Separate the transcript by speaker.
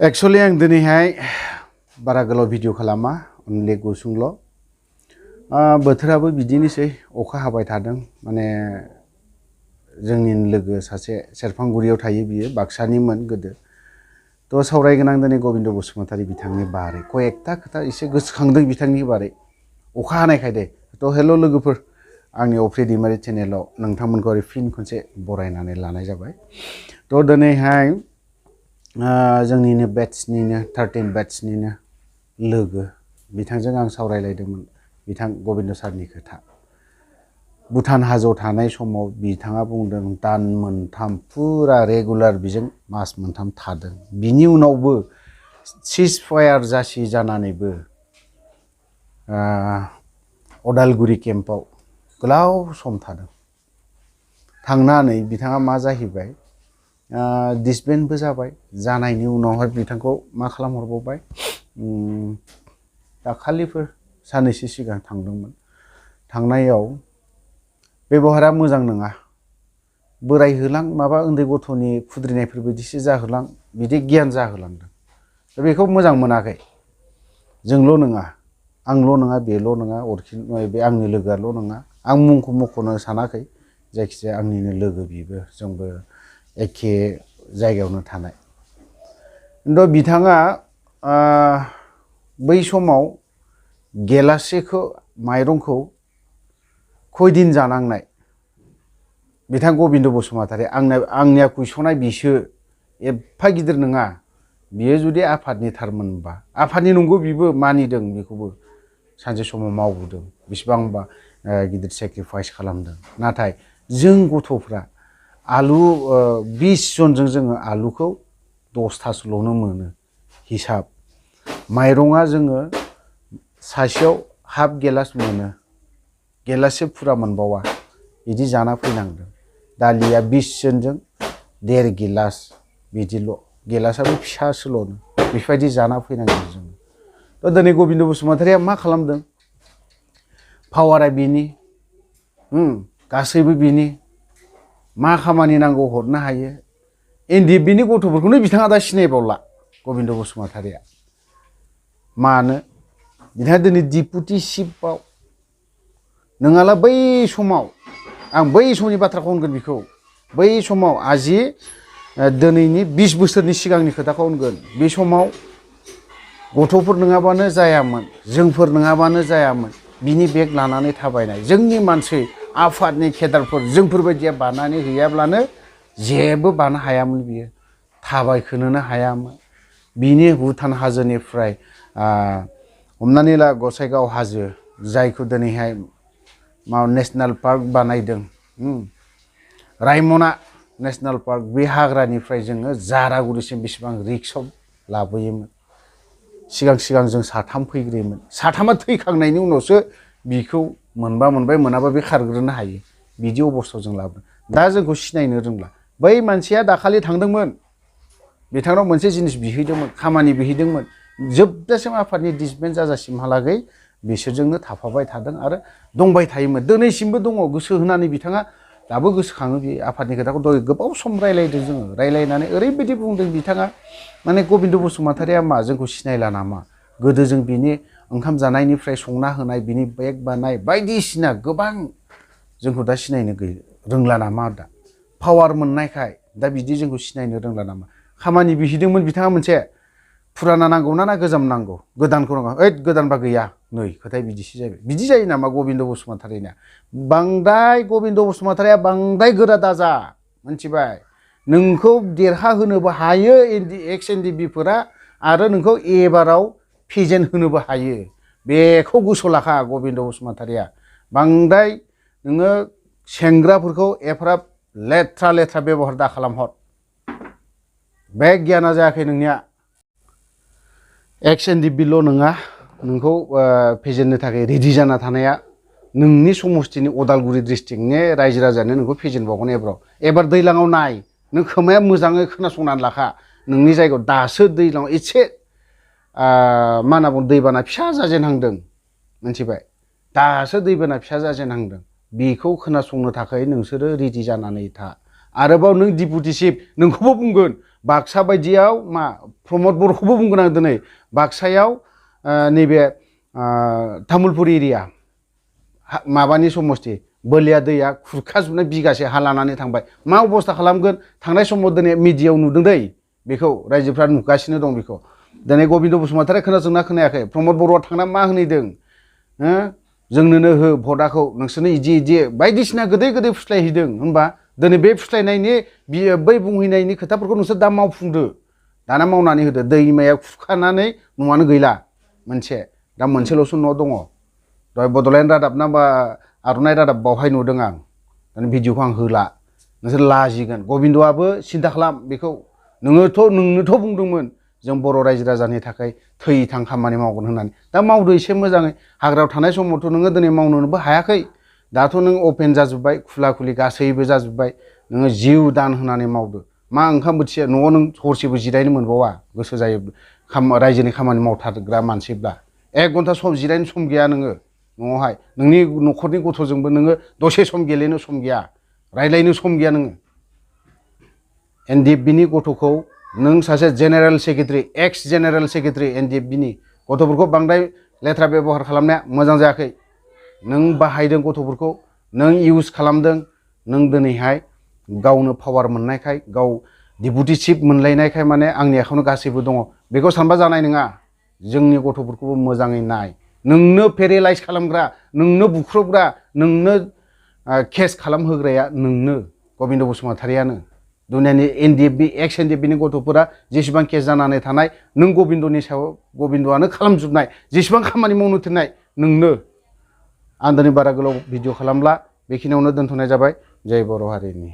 Speaker 1: actually आं दिनैहाय बारा गोलाव भिडिअ खालामा अनलि गुसुंल' बोथोराबो बिदिनोसै अखा हाबाय थादों माने जोंनि लोगो सासे सेरफांगुरियाव थायो बियो बाक्सानिमोन गोदो थ' सावरायगोनां दिनै गबिन्द बसुमतारी बिथांनि बारै कयेकथा खोथा एसे गोसोखांदों बिथांनि बारै अखा हानायखाय दे थ' हेल' लोगोफोर आंनि अफ्रि दैमारि चेनेलाव नोंथांमोनखौ आरो फिन खनसे बरायनानै लानाय जाबाय थ' दिनैहाय जोंनिनो बेट्सनिनो 13 बेट्सनिनो लोगो बिथांजों आं सावरायलायदोंमोन बिथां गबिन्द सारनि खोथा भुटान हाजोआव थानाय समाव बिथाङा बुंदों दान मोनथाम फुरा रेगुलार बिजों मास मोनथाम थादों बिनि उनावबो सिज फायार जासि जानानैबो अदालगुरि केम्पआव गोलाव सम थादों थांनानै बिथाङा मा जाहैबाय डिसबेन्डबो जाबाय जानायनि उनावहाय बिथांखौ मा खालामहरबावबाय दाखालिफोर साननैसो सिगां थांदोंमोन थांनायाव बेबहारा मोजां नङा बोरायहोलां माबा उन्दै गथ'नि खुद्रिनायफोर बायदिसो जाहोलां बिदि गियान जाहोलांदों दा बेखौ मोजां मोनाखै जोंल' नङा आंल' नङा बेल' नङा बे आंनि लोगोआल' नङा आं मुंखौ मख'नो सानाखै जायखिजाया आंनिनो लोगो बिबो जोंबो एखे जायगायावनो थानाय खिन्थु बिथाङा बै समाव गेलासेखौ माइरंखौ खयदिन जानांनाय बिथां गबिन्द बसुमतारी आंनिया कुइसना बिसो एफा गिदिर नङा बियो जुदि आफादनि थारमोनबा आफादनि नंगौ बिबो मानिदों बेखौबो सानसे समाव मावबोदों बेसेबांबा गिदिर सेक्रिफाइस खालामदों नाथाय जों गथ'फ्रा आलु 20 जनजों जोङो आलुखौ 10थासोल'नो मोनो हिसाब माइरङा जोङो सासेयाव हाफ गेलास मोनो गेलाससे फुरा मोनबावा बिदि जाना फैनांदों दालिया 20 जनजों 1.5 गिलास बिदिल' गेलासाबो फिसासोल'नो बेबायदि जाना फैनांदों जोङो थ' दिनै गबिन्द बसुमतारीया मा खालामदों पावारा बिनि गासैबो बिनि मा खामानि नांगौ हरनो हायो एनडिएफबिनि गथ'फोरखौनो बिथाङा दा सिनायबावला गबिन्द बसुमतारीया मानो बिथाङा दिनै डिपुटि चिफआव नङाला बै समाव आं बै समनि बाथ्राखौ होनगोन बिखौ बै समाव आजि दिनैनि 20 बोसोरनि सिगांनि खोथाखौ होनगोन बे समाव गथ'फोर नङाबानो जायामोन जोंफोर नङाबानो जायामोन बिनि बेग लानानै थाबायनाय जोंनि मानसि आफादनि केडारफोर जोंफोरबायदिया बानानै गैयाब्लानो जेबो बानो हायामोन बियो थाबायखोनोनो हायामोन बिनि भुटान हाजोनिफ्राय हमनानै ला गसाइगाव हाजो जायखौ दिनैहाय नेशनेल पार्क बानायदों रायमना नेशनेल पार्क बे हाग्रानिफ्राय जोङो जारागुरिसिम बेसेबां रिक्सआव लाबोयोमोन सिगां जों साथाम फैग्रोयोमोन साथामा थैखांनायनि उनावसो बिखौ मोनबा मोनबाय मोनाबा बे खारग्रोनो हायो बिदि अबस्थायाव जों लाबोदों दा जोंखौ सिनायनो रोंला बै मानसिया दाखालि थांदोंमोन बिथांनाव मोनसे जिनिस बिहैदोंमोन खामानि बिहैदोंमोन जोबजासिम आफादनि डिसबेन्ड जाजासिमहालागै बिसोरजोंनो थाफाबाय थादों आरो दंबाय थायोमोन दिनैसिमबो दङ गोसो होनानै बिथाङा दाबो गोसोखाङो बे आफादनि खोथाखौ दहाय गोबाव सम रायलायदों जोङो रायलायनानै ओरैबायदि बुंदों बिथाङा माने गबिन्द बसुमतारीया मा जोंखौ सिनायला नामा गोदो जों बिनि ओंखाम जानायनिफ्राय संना होनाय बिनि बेग बानाय बायदिसिना गोबां जोंखौ दा सिनायनो रोंला नामा दा पावार मोननायखाय दा बिदि जोंखौ सिनायनो रोंला नामा खामानि बिहैदोंमोन बिथाङा मोनसे फुराना नांगौ ना गोजाम नांगौ गोदानखौ नांगौ गोदानबा गैया नै खोथाया बिदिसो जाबाय बिदि जायो नामा गबिन्द बसुमतारीना बांद्राय गबिन्द बसुमतारीया बांद्राय गोरा दाजा मिथिबाय नोंखौ देरहाहोनोबो हायो एक्स एनडिएफबिफोरा आरो नोंखौ एबाराव फेजेन होनोबो हायो बेखौ गोसोआव लाखा गबिन्द बसुमतारीया बांद्राय नोङो सेंग्राफोरखौ एफाराब लेथ्रा बेबहार दा खालामहर बे गियाना जायाखै नोंनिया एक्स एनडिएफबिल' नङा नोंखौ फेजेननो थाखाय रेडि जाना थानाया नोंनि समस्थिनि अदालगुरि डिस्ट्रिक्टनि रायजो राजानो नोंखौ फेजेनबावगोन एबार दैज्लाङाव नाय नों खोमाया मोजाङै खोनासंनानै लाखा नोंनि जायगायाव दासो दैज्लाङाव एसे मा होनना बुङो दैबाना फिसा जाजेनहांदों मिथिबाय दासो दैबाना फिसा जाजेनहांदों बेखौ खोनासंनो थाखाय नोंसोरो रेडि जानानै था आरोबाव नों डिपुटि चिफ नोंखौबो बुंगोन बाक्सा बायदियाव मा प्रमद बर'खौबो बुंगोन आं दिनै बाक्सायाव नैबे तामुलपुर एरिया माबानि समस्ति बोलिया दैया खुरखाजोबनाय बिगासे हा लानानै थांबाय मा अबस्था खालामगोन थांनाय समाव दिनै मिडियायाव नुदों दै बेखौ रायजोफ्रा नुगासिनो दं बेखौ दिनै गबिन्द बसुमतारी खोनादोंना खोनायाखै प्रमद बर'आ थांना मा होनहैदों जोंनोनो हो भटआखौ नोंसोरनो इदि इदि बायदिसिना गोदै गोदै फुस्लायहैदों होनबा दिनै बे फुस्लायनायनि बै बुंहैनायनि खोथाफोरखौ नोंसोर दा मावफुंदो दाना मावनानै होदो दैमाया खुरखानानै न'आनो गैला मोनसे दा मोनसेल'सो न' दङ दहाय बड'लेण्ड रादाब ना बा आर'नाइ रादाब बावहाय नुदों आं दानि भिडिअखौ आं होला नोंसोर लाजिगोन गबिन्दआबो सिन्था खालाम बेखौ नोंनोथ' बुंदोंमोन जों बर' रायजो राजानि थाखाय थै थां खामानि मावगोन होननानै दा मावदो एसे मोजाङै हाग्रायाव थानाय समावथ' नोङो दिनै मावनोबो हायाखै दाथ' नों अपेन जाजोब्बाय खुला खुलि गासैबो जाजोब्बाय नोङो जिउ दान होनानै मावदो मा ओंखाम बोथिया न'आव नों हरसेबो जिरायनो मोनबावा गोसो जायो रायजोनि खामानि मावथारग्रा मानसिब्ला 1 घन्टा सम जिरायनो सम गैया नोङो न'आवहाय नोंनि न'खरनि गथ'जोंबो नोङो दसे सम गेलेनो सम गैया रायलायनो सम गैया नोङो NDFB-नि गथ'खौ नों सासे जेनेरेल सेक्रेटारि एक्स जेनेरेल सेक्रेटारि NDFB-नि गथ'फोरखौ बांद्राय लेथ्रा बेबहार खालामनाया मोजां जायाखै नों बाहायदों गथ'फोरखौ नों इउज खालामदों नों दिनैहाय गावनो पावार मोननायखाय गाव डिपुटि चिफ मोनलायनायखाय माने आंनि आखायावनो गासैबो दङ बेखौ सानबा जानाय नङा जोंनि गथ'फोरखौबो मोजाङै नाय नोंनो पेरेलाइज खालामग्रा नोंनो बुख्रुबग्रा नोंनो केस खालामहोग्राया नोंनो गबिन्द बसुमतारीयानो दुनियानि एक्स NDFB-नि गथ'फोरा जेसेबां केस जानानै थानाय नों गबिन्दनि सायाव गबिन्दआनो खालामजोबनाय जेसेबां खामानि मावनो थिननाय नोंनो आं दिनै बारा गोलाव भिडिअ खालामला बेखिनियावनो दोनथ'नाय जाबाय जय बर' हारिनि